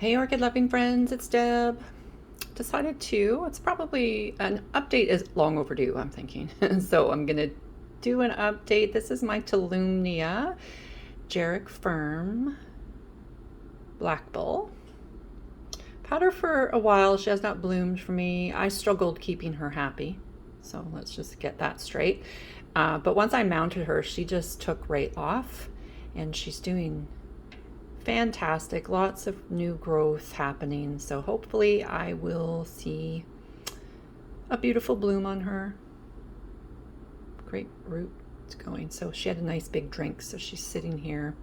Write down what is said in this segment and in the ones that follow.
Hey orchid loving friends, it's Deb. It's probably an update is long overdue, I'm thinking. So I'm gonna do an update. This is my Tolumnia Jarrick Firm Black Bull. Had her for a while. She has not bloomed for me. I struggled keeping her happy. So let's just get that straight. But once I mounted her, she just took right off and she's doing fantastic. Lots of new growth happening. So hopefully I will see a beautiful bloom on her. Great roots going. So she had a nice big drink. So she's sitting here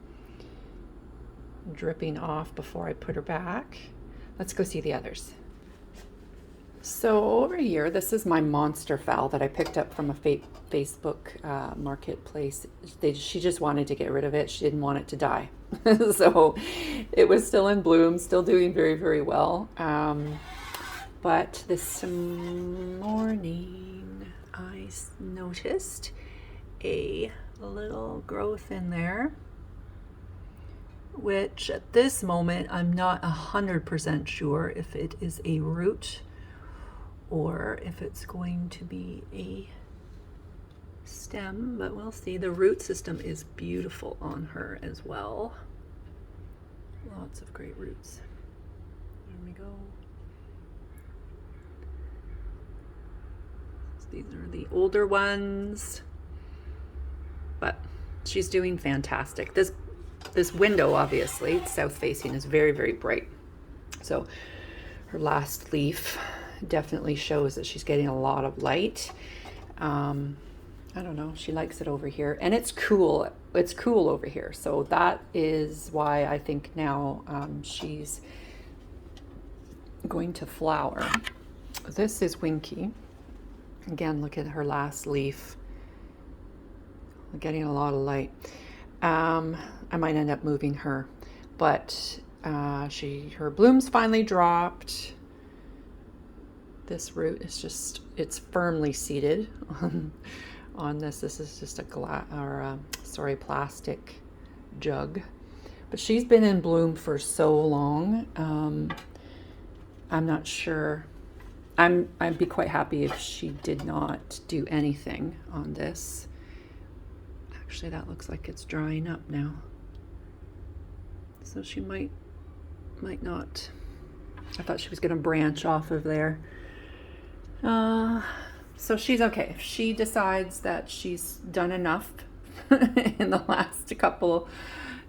dripping off before I put her back. Let's go see the others. So over here, this is my monster fowl that I picked up from a Facebook marketplace. She just wanted to get rid of it. She didn't want it to die. So it was still in bloom, still doing very, very well. But this morning I noticed a little growth in there, which at this moment I'm not 100% sure if it is a root or if it's going to be a stem, but we'll see. The root system is beautiful on her as well. Lots of great roots. There we go. These are the older ones, but she's doing fantastic. This window, obviously, it's south facing, is very, very bright. So her last leaf definitely shows that she's getting a lot of light. I don't know, she likes it over here, and it's cool. It's cool over here, so that is why I think now she's going to flower. This is Winky. Again, look at her last leaf. Getting a lot of light. I might end up moving her, but her blooms finally dropped. This root is just, it's firmly seated on this. This is just a plastic jug. But she's been in bloom for so long. I'm not sure. I'd be quite happy if she did not do anything on this. Actually, that looks like it's drying up now. So she might not. I thought she was going to branch off of there. So she's okay. If she decides that she's done enough in the last couple,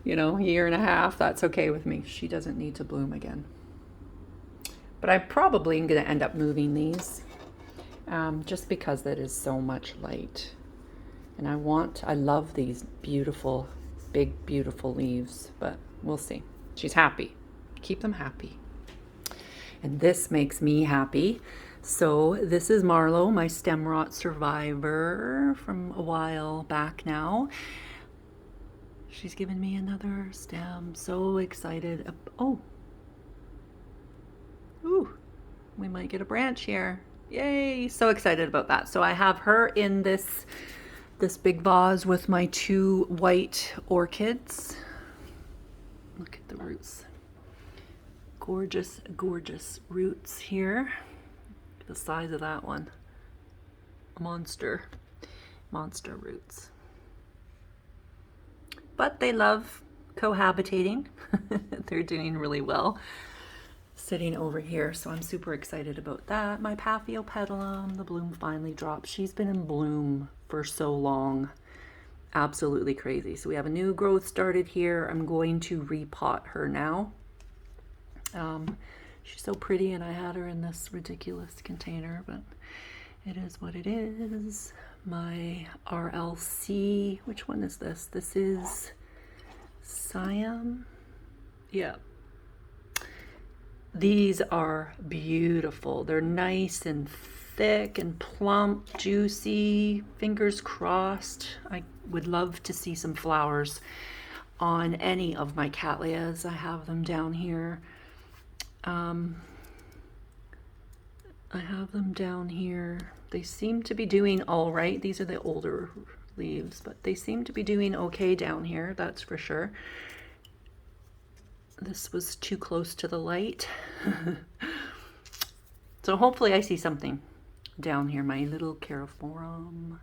year and a half, that's okay with me. She doesn't need to bloom again. But I probably am going to end up moving these just because that is so much light. And I love these beautiful, big, beautiful leaves, but we'll see. She's happy. Keep them happy. And this makes me happy. So this is Marlo, my stem rot survivor from a while back now. She's given me another stem. So excited. Oh. Ooh, we might get a branch here. Yay, so excited about that. So I have her in this big vase with my two white orchids. Look at the roots. Gorgeous, gorgeous roots here. The size of that one. Monster roots. But they love cohabitating. They're doing really well. Sitting over here, so I'm super excited about that. My Paphiopedilum, the bloom finally dropped. She's been in bloom for so long. Absolutely crazy. So we have a new growth started here. I'm going to repot her now. She's so pretty, and I had her in this ridiculous container, but it is what it is. My RLC, which one is this? This is Siam. Yeah. These are beautiful. They're nice and thick and plump, juicy. Fingers crossed. I would love to see some flowers on any of my Cattleyas. I have them down here. I have them down here. They seem to be doing all right. These are the older leaves, but they seem to be doing okay down here, that's for sure. This was too close to the light. So hopefully I see something down here. My little Carophorum.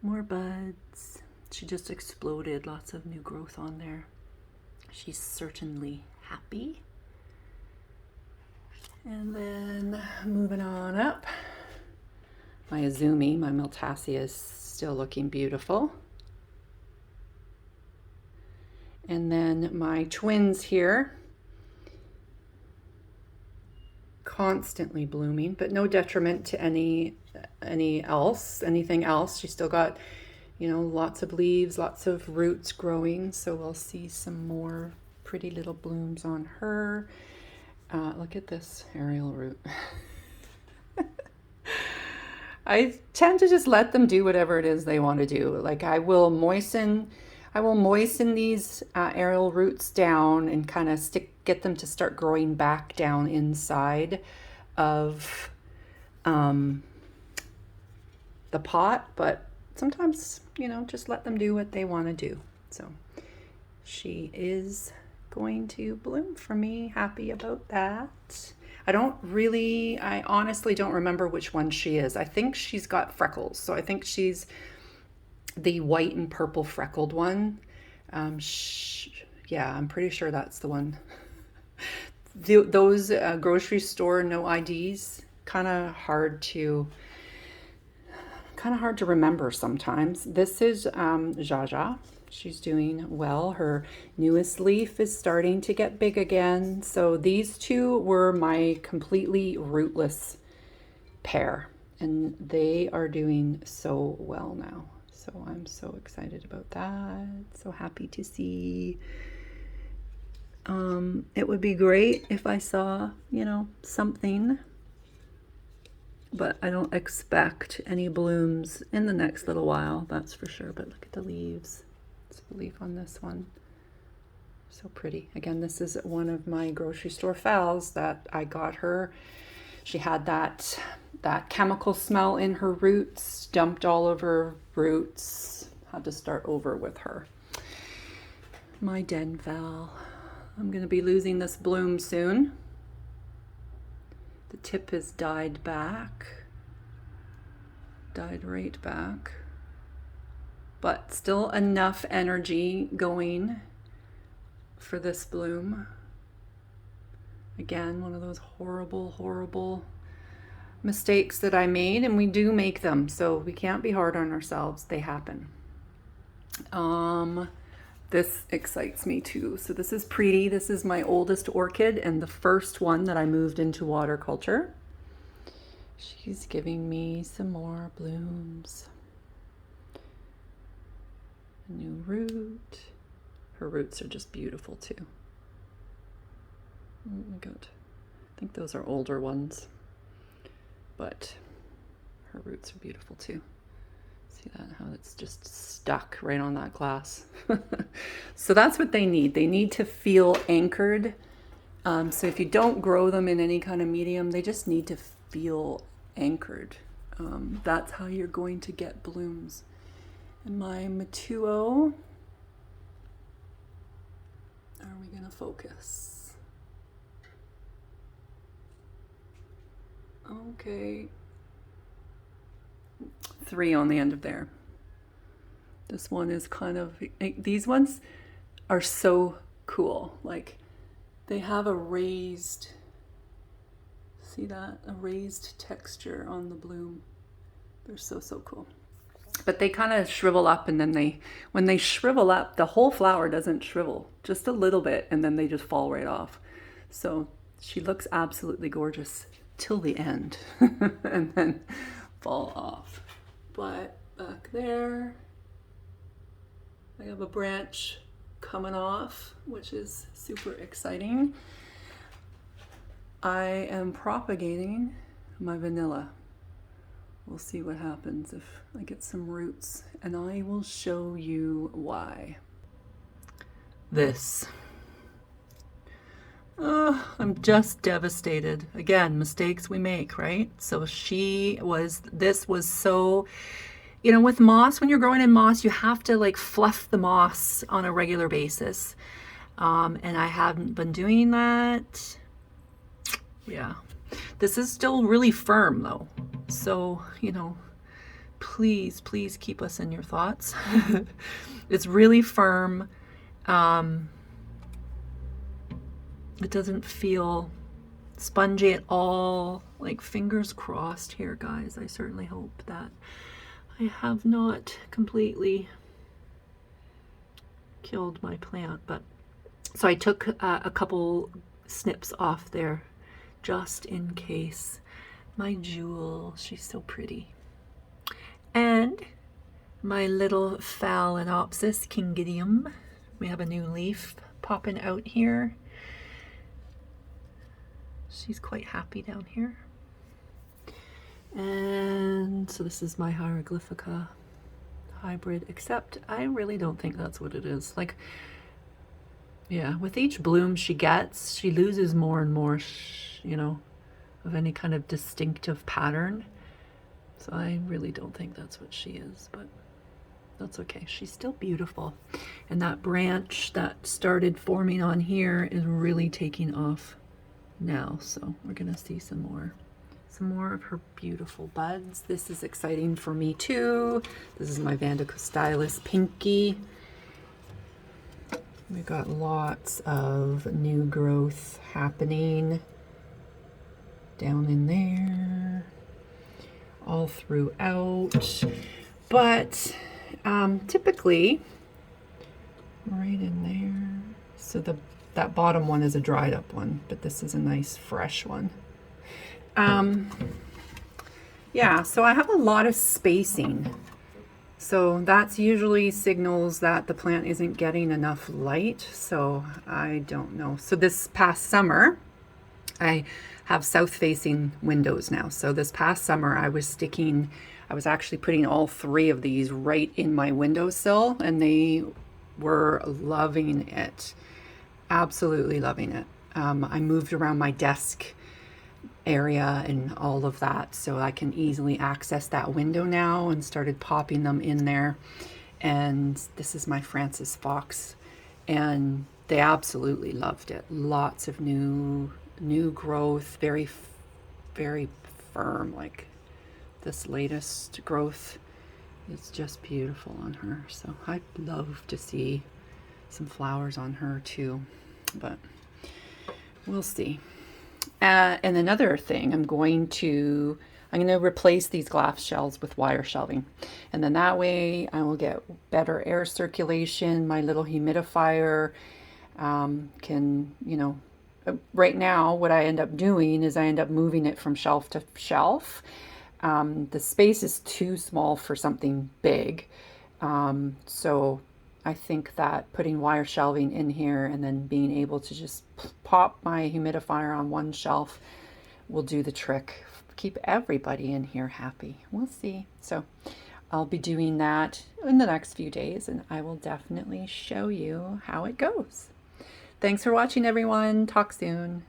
More buds. She just exploded. Lots of new growth on there. She's certainly happy. And then moving on up. My Azumi, my Miltassia, is still looking beautiful. And then my twins here, constantly blooming, but no detriment to anything else. She's still got, you know, lots of leaves, lots of roots growing. So we'll see some more pretty little blooms on her. Look at this aerial root. I tend to just let them do whatever it is they want to do. Like I will moisten these aerial roots down and kind of get them to start growing back down inside of the pot. But sometimes, you know, just let them do what they want to do. So she is going to bloom for me. Happy about that. I honestly don't remember which one she is. I think she's got freckles. So I think she's the white and purple freckled one. Yeah, I'm pretty sure that's the one. Those grocery store no IDs, kind of hard to remember sometimes. This is Jaja. She's doing well. Her newest leaf is starting to get big again. So these two were my completely rootless pair, and they are doing so well now. So I'm so excited about that. So happy to see. It would be great if I saw, you know, something, but I don't expect any blooms in the next little while, that's for sure. But look at the leaves. It's a leaf on this one. So pretty. Again, this is one of my grocery store phals that I got her. She had that chemical smell in her roots, dumped all over roots. Had to start over with her. My den phal. I'm going to be losing this bloom soon. The tip has died right back. But still enough energy going for this bloom. Again, one of those horrible mistakes that I made, and we do make them, so we can't be hard on ourselves. They happen. This excites me too. So this is Preeti. This is my oldest orchid and the first one that I moved into water culture. She's giving me some more blooms. A new root. Her roots are just beautiful too. Oh my God. I think those are older ones, but her roots are beautiful too. See that, how it's just stuck right on that glass. So that's what they need. They need to feel anchored. So if you don't grow them in any kind of medium, they just need to feel anchored. That's how you're going to get blooms. And my Matuo, are we going to focus? Okay. 3 on the end of there. This one is kind of, these ones are so cool. Like they have a raised, see that? A raised texture on the bloom. They're so cool. But they kind of shrivel up, and then when they shrivel up, the whole flower doesn't shrivel, just a little bit, and then they just fall right off. So she looks absolutely gorgeous till the end and then fall off. But back there, I have a branch coming off, which is super exciting. I am propagating my vanilla. We'll see what happens if I get some roots, and I will show you why. This. Oh, I'm just devastated. Again, mistakes we make, right? So this was so, you know, with moss, when you're growing in moss, you have to like fluff the moss on a regular basis. And I haven't been doing that. Yeah. This is still really firm though. So, you know, please, please keep us in your thoughts. It's really firm. It doesn't feel spongy at all. Like, fingers crossed here, guys. I certainly hope that I have not completely killed my plant. But so I took a couple snips off there just in case. My Jewel, she's so pretty. And my little Phalaenopsis kingidium. We have a new leaf popping out here. She's quite happy down here. And so this is my Hieroglyphica hybrid, except I really don't think that's what it is. Like, yeah, with each bloom she gets, she loses more and more, you know, of any kind of distinctive pattern. So I really don't think that's what she is, but that's okay. She's still beautiful. And that branch that started forming on here is really taking off now. So we're gonna see some more of her beautiful buds. This is exciting for me too. This is my Vandacostylis Pinky. We got lots of new growth happening down in there, all throughout. But typically, right in there. So that bottom one is a dried up one, but this is a nice fresh one. Yeah, so I have a lot of spacing. So that's usually signals that the plant isn't getting enough light. So I don't know. So this past summer, I have south facing windows now. So this past summer I was actually putting all 3 of these right in my windowsill, and they were loving it. Absolutely loving it. I moved around my desk area and all of that so I can easily access that window now, and started popping them in there. And this is my Francis Fox, and they absolutely loved it. Lots of new growth, very firm. Like, this latest growth is just beautiful on her. So I'd love to see some flowers on her too, but we'll see. And another thing, I'm going to replace these glass shells with wire shelving, and then that way I will get better air circulation. My little humidifier can, you know, right now what I end up doing is I end up moving it from shelf to shelf. The space is too small for something big, so I think that putting wire shelving in here and then being able to just pop my humidifier on one shelf will do the trick. Keep everybody in here happy. We'll see. So I'll be doing that in the next few days, and I will definitely show you how it goes. Thanks for watching, everyone. Talk soon.